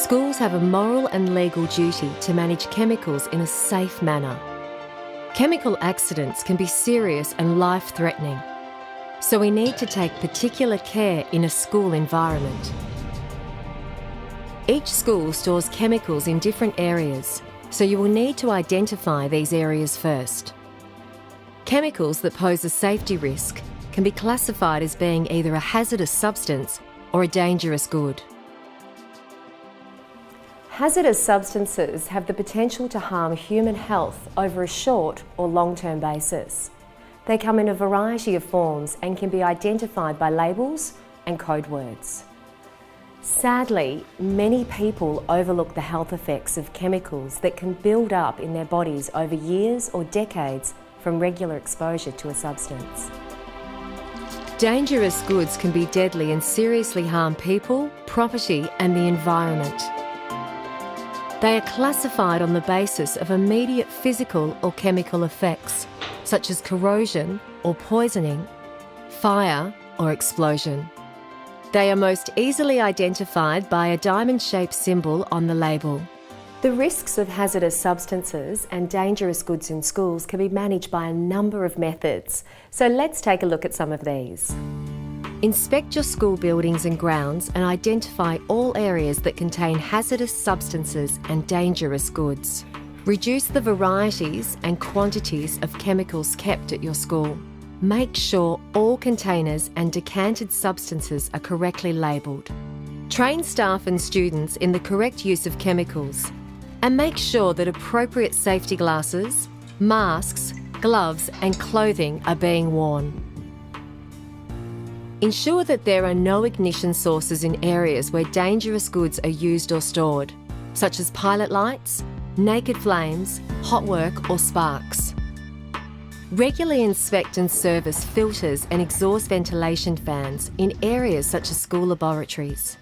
Schools have a moral and legal duty to manage chemicals in a safe manner. Chemical accidents can be serious and life-threatening, so we need to take particular care in a school environment. Each school stores chemicals in different areas, so you will need to identify these areas first. Chemicals that pose a safety risk can be classified as being either a hazardous substance or a dangerous good. Hazardous substances have the potential to harm human health over a short or long-term basis. They come in a variety of forms and can be identified by labels and code words. Sadly, many people overlook the health effects of chemicals that can build up in their bodies over years or decades from regular exposure to a substance. Dangerous goods can be deadly and seriously harm people, property and the environment. They are classified on the basis of immediate physical or chemical effects, such as corrosion or poisoning, fire or explosion. They are most easily identified by a diamond-shaped symbol on the label. The risks of hazardous substances and dangerous goods in schools can be managed by a number of methods, so let's take a look at some of these. Inspect your school buildings and grounds and identify all areas that contain hazardous substances and dangerous goods. Reduce the varieties and quantities of chemicals kept at your school. Make sure all containers and decanted substances are correctly labelled. Train staff and students in the correct use of chemicals, and make sure that appropriate safety glasses, masks, gloves and clothing are being worn. Ensure that there are no ignition sources in areas where dangerous goods are used or stored, such as pilot lights, naked flames, hot work or sparks. Regularly inspect and service filters and exhaust ventilation fans in areas such as school laboratories.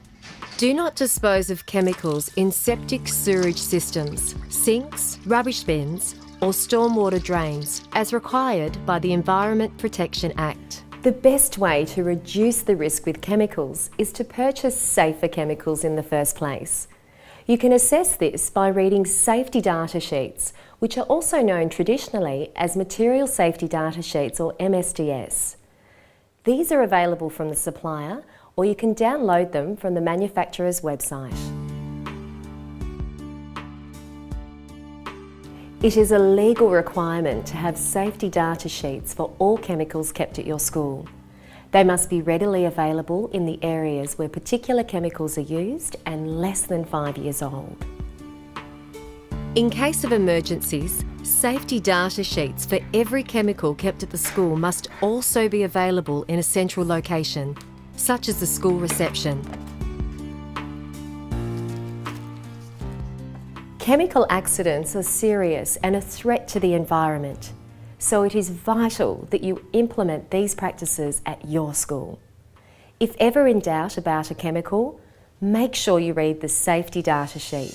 Do not dispose of chemicals in septic sewerage systems, sinks, rubbish bins or stormwater drains as required by the Environment Protection Act. The best way to reduce the risk with chemicals is to purchase safer chemicals in the first place. You can assess this by reading safety data sheets, which are also known traditionally as Material Safety Data Sheets or MSDS. These are available from the supplier, or you can download them from the manufacturer's website. It is a legal requirement to have safety data sheets for all chemicals kept at your school. They must be readily available in the areas where particular chemicals are used and less than 5 years old. In case of emergencies, safety data sheets for every chemical kept at the school must also be available in a central location, such as the school reception. Chemical accidents are serious and a threat to the environment, so it is vital that you implement these practices at your school. If ever in doubt about a chemical, make sure you read the safety data sheet.